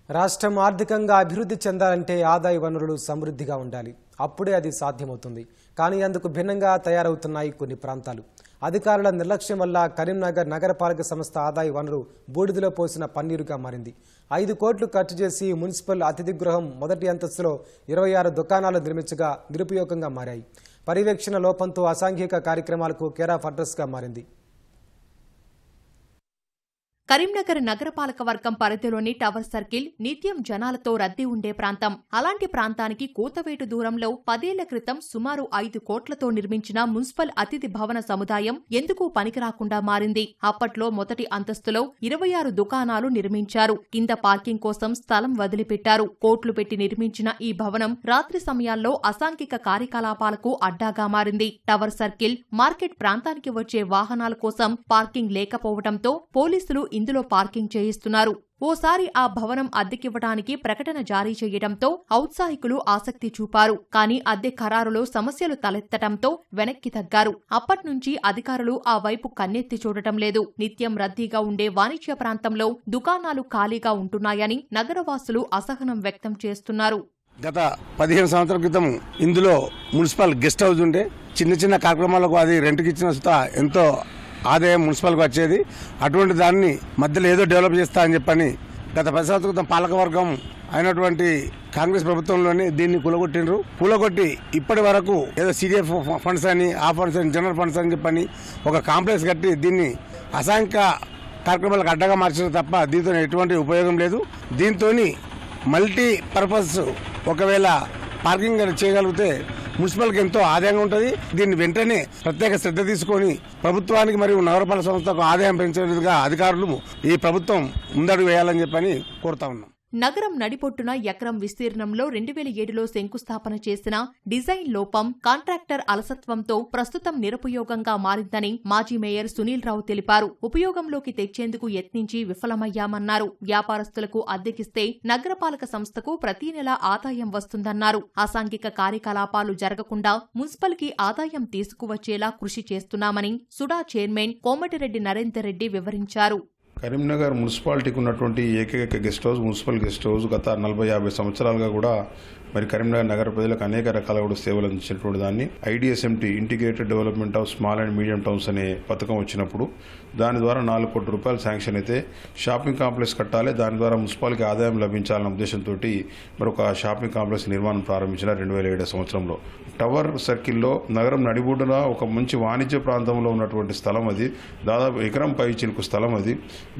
రాష్ట్రం ఆర్థికంగా అభివృద్ధి చెందాలంటే ఆదాయ వనరులు సమృద్ధిగా ఉండాలి. అప్పుడే అది సాధ్యమవుతుంది. కానీ అందుకు భిన్నంగా తయారవుతున్నాయి కొన్ని ప్రాంతాలు. అధికారుల నిర్లక్ష్యం వల్ల కరీంనగర్ నగరపాలక సంస్థ ఆదాయ వనరు బూడిదలో పోసిన పన్నీరుగా మారింది. 5 కోట్లు ఖర్చు చేసి మున్సిపల్ అతిథి గృహం మొదటి అంతస్తులో 26 దుకాణాలు నిర్మించగా నిరుపయోగంగా మారాయి. పర్యవేక్షణ లోపంతో అసాంఘిక కార్యక్రమాలకు కేర్ ఆఫ్ అడ్రస్గా మారింది. కరీంనగర్ నగరపాలక వర్గం పరిధిలోని టవర్ సర్కిల్ నిత్యం జనాలతో రద్దీ ఉండే ప్రాంతం. అలాంటి ప్రాంతానికి కూతవేటు దూరంలో 10 ఏళ్ల క్రితం సుమారు 5 కోట్లతో నిర్మించిన మున్సిపల్ అతిథి భవన సముదాయం ఎందుకు పనికిరాకుండా మారింది. అప్పట్లో మొదటి అంతస్తులో 26 దుకాణాలు నిర్మించారు. కింద పార్కింగ్ కోసం స్థలం వదిలిపెట్టారు. కోట్లు పెట్టి నిర్మించిన ఈ భవనం రాత్రి సమయాల్లో అసాంఘిక కార్యకలాపాలకు అడ్డాగా మారింది. టవర్ సర్కిల్ మార్కెట్ ప్రాంతానికి వచ్చే వాహనాల కోసం పార్కింగ్ లేకపోవడంతో పోలీసులు ఇందులో పార్కింగ్ చేయిస్తున్నారు. ఓసారి ఆ భవనం అద్దెకివ్వడానికి ప్రకటన జారీ చేయడంతో ఔత్సాహికులు ఆసక్తి చూపారు. కానీ అద్దె ఖరారులో సమస్యలు తలెత్తడంతో వెనక్కి తగ్గారు. అప్పట్నుంచి అధికారులు ఆ వైపు కన్నెత్తి చూడటం లేదు. నిత్యం రద్దీగా ఉండే వాణిజ్య ప్రాంతంలో దుకాణాలు ఖాళీగా ఉంటున్నాయని నగరవాసులు అసహనం వ్యక్తం చేస్తున్నారు. గత 15 సంవత్సరాల క్రితం ఇందులో మున్సిపల్ గెస్ట్ హౌస్ ఉండే చిన్న చిన్న కార్యక్రమాలకు అది రెంట్కి ఇచ్చిన ఎంతో ఆదాయం మున్సిపల్కి వచ్చేది. అటువంటి దాన్ని మధ్యలో ఏదో డెవలప్ చేస్తా అని చెప్పని గత 10 సంవత్సరాల క్రితం పాలకవర్గం అయినటువంటి కాంగ్రెస్ ప్రభుత్వంలోనే దీన్ని కూలగొట్టిండ్రు. కూలగొట్టి ఇప్పటి వరకు ఏదో సిడిఎఫ్ ఫండ్స్ అని ఆ ఫండ్స్ అని జనరల్ ఫండ్స్ అని చెప్పని ఒక కాంప్లెక్స్ కట్టి దీన్ని అసాంఘిక కార్యక్రమాలకు అడ్డగా మార్చారు తప్ప దీంతో ఎటువంటి ఉపయోగం లేదు. దీంతో మల్టీ పర్పస్ ఒకవేళ పార్కింగ్ చేయగలిగితే మున్సిపల్కి ఎంతో ఆదాయంగా ఉంటుంది. దీన్ని వెంటనే ప్రత్యేక శ్రద్ధ తీసుకొని ప్రభుత్వానికి మరియు నగరపాలక సంస్థకు ఆదాయం పెంచేందుకు అధికారులు ఈ ప్రభుత్వం ముందడుగు వేయాలని చెప్పని కోరుతా ఉన్నాం. నగరం నడిపొట్టున ఎకరం విస్తీర్ణంలో 2007లో శంకుస్థాపన చేసిన డిజైన్ లోపం, కాంట్రాక్టర్ అలసత్వంతో ప్రస్తుతం నిరుపయోగంగా మారిందని మాజీ మేయర్ సునీల్ రావు తెలిపారు. ఉపయోగంలోకి తెచ్చేందుకు యత్నించి విఫలమయ్యామన్నారు. వ్యాపారస్తులకు అద్దెకిస్తే నగరపాలక సంస్థకు ప్రతి నెల ఆదాయం వస్తుందన్నారు. అసాంఘిక కార్యకలాపాలు జరగకుండా మున్సిపల్కి ఆదాయం తీసుకువచ్చేలా కృషి చేస్తున్నామని సుడా చైర్మన్ కోమటిరెడ్డి నరేందర్ రెడ్డి వివరించారు. కరీంనగర్ మున్సిపాలిటీకి ఉన్నటువంటి ఏకైక guest house municipal guest house గత 40-50 సంవత్సరాలుగా కూడా మరి కరీంనగర్ నగర ప్రజలకు అనేక రకాల కూడా సేవలు అందించినటువంటి దాన్ని IDSMT integrated development of small and medium towns అనే పథకం వచ్చినప్పుడు దాని ద్వారా 4 కోట్ల రూపాయలు శాంక్షన్ అయితే షాపింగ్ కాంప్లెక్స్ కట్టాలి, దాని ద్వారా మున్సిపాలిటీకి ఆదాయం లభించాలన్న ఉద్దేశంతో మరి ఒక షాపింగ్ కాంప్లెక్స్ నిర్మాణం ప్రారంభించిన 2007 సంవత్సరంలో. టవర్ సర్కిల్లో నగరం నడిబొడ్డున ఒక మంచి వాణిజ్య ప్రాంతంలో ఉన్నటువంటి స్థలం అది. దాదాపు ఎకరం పై చిలుకు స్థలం అది.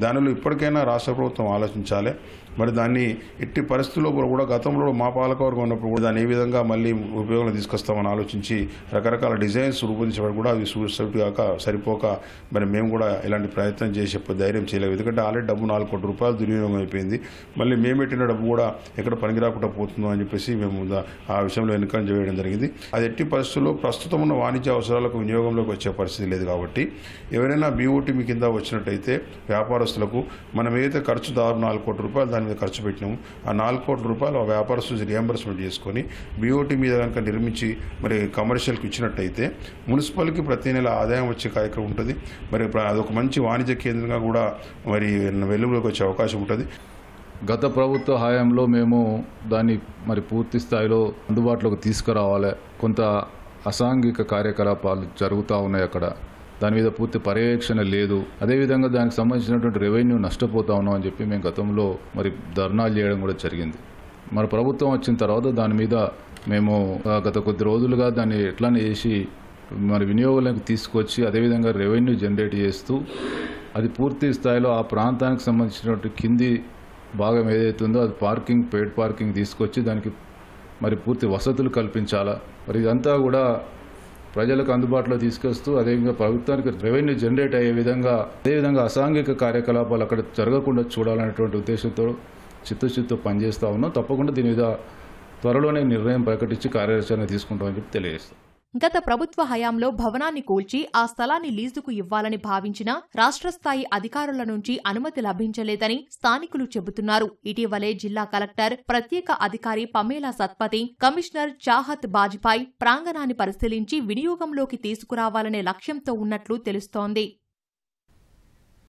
దానిలో ఇప్పటికైనా రాష్ట్ర ప్రభుత్వం ఆలోచించాలి. మరి దాన్ని ఎట్టి పరిస్థితుల్లో కూడా గతంలో మా పాలకవర్గం ఉన్నప్పుడు కూడా దాన్ని ఏ విధంగా మళ్ళీ ఉపయోగంలో తీసుకొస్తామని ఆలోచించి రకరకాల డిజైన్స్ రూపొందించబడి కూడా అవి సూట్ కాక సరిపోక మరి మేము కూడా ఇలాంటి ప్రయత్నం చేసే ధైర్యం చేయలేదు. ఎందుకంటే ఆల్రెడీ డబ్బు 4 కోట్ల రూపాయలు దుర్వినియోగం అయిపోయింది. మళ్ళీ మేము పెట్టిన డబ్బు కూడా ఎక్కడ పనికిరాకుండా పోతుందో అని చెప్పేసి మేము ఆ విషయంలో ఎన్నికలు చేయడం జరిగింది. అది ఎట్టి పరిస్థితుల్లో ప్రస్తుతం ఉన్న వాణిజ్య అవసరాలకు వినియోగంలోకి వచ్చే పరిస్థితి లేదు. కాబట్టి ఎవరైనా BOT మీ కింద వచ్చినట్టయితే వ్యాపారస్తులకు మనం ఏదైతే ఖర్చు దాదాపు 4 కోట్ల రూపాయలు దాని మీద ఖర్చు పెట్టినాము, ఆ 4 కోట్ల రూపాయలు ఆ వ్యాపారస్తులు రియంబర్స్మెంట్ చేసుకొని BOT మీద కనుక నిర్మించి మరి కమర్షియల్కి ఇచ్చినట్టయితే మున్సిపల్కి ప్రతి నెల ఆదాయం వచ్చే కార్యక్రమం ఉంటుంది. మరి అదొక మంచి వాణిజ్య కేంద్రంగా కూడా మరి వెలుగులోకి వచ్చే అవకాశం ఉంటుంది. గత ప్రభుత్వ హయాంలో మేము దాన్ని మరి పూర్తి స్థాయిలో అందుబాటులోకి తీసుకురావాలి. కొంత అసాంఘిక కార్యకలాపాలు జరుగుతూ ఉన్నాయి అక్కడ. దాని మీద పూర్తి పర్యవేక్షణ లేదు. అదేవిధంగా దానికి సంబంధించినటువంటి రెవెన్యూ నష్టపోతా ఉన్నాం అని చెప్పి మేము గతంలో మరి ధర్నాలు చేయడం కూడా జరిగింది. మరి ప్రభుత్వం వచ్చిన తర్వాత దాని మీద మేము గత కొద్ది రోజులుగా దాన్ని ఎట్లానే చేసి మరి వినియోగంలోకి తీసుకొచ్చి అదేవిధంగా రెవెన్యూ జనరేట్ చేస్తూ అది పూర్తి స్థాయిలో ఆ ప్రాంతానికి సంబంధించినటువంటి కింది భాగం ఏదైతుందో అది పార్కింగ్ పెయిడ్ పార్కింగ్ తీసుకొచ్చి దానికి మరి పూర్తి వసతులు కల్పించాలా. మరి ఇదంతా కూడా ప్రజలకు అందుబాటులో తీసుకొస్తూ అదేవిధంగా ప్రభుత్వానికి రెవెన్యూ జనరేట్ అయ్యే విధంగా అదేవిధంగా అసాంఘిక కార్యకలాపాలు అక్కడ జరగకుండా చూడాలనేటువంటి ఉద్దేశంతో చిత్తశుద్ధితో పనిచేస్తూ ఉన్నాం. తప్పకుండా దీని మీద త్వరలోనే నిర్ణయం ప్రకటించి కార్యాచరణ తీసుకుంటామని చెప్పి తెలియజేస్తాం. గత ప్రభుత్వ హయాంలో భవనాన్ని కూల్చి ఆ స్థలాన్ని లీజుకు ఇవ్వాలని భావించినా రాష్ట్ర స్థాయి అధికారుల నుంచి అనుమతి లభించలేదని స్థానికులు చెబుతున్నారు. ఇటీవలే జిల్లా కలెక్టర్, ప్రత్యేక అధికారి పమేలా సత్పతి, కమిషనర్ చాహత్ బాజ్పాయ్ ప్రాంగణాన్ని పరిశీలించి వినియోగంలోకి తీసుకురావాలనే లక్ష్యంతో ఉన్నట్లు తెలుస్తోంది.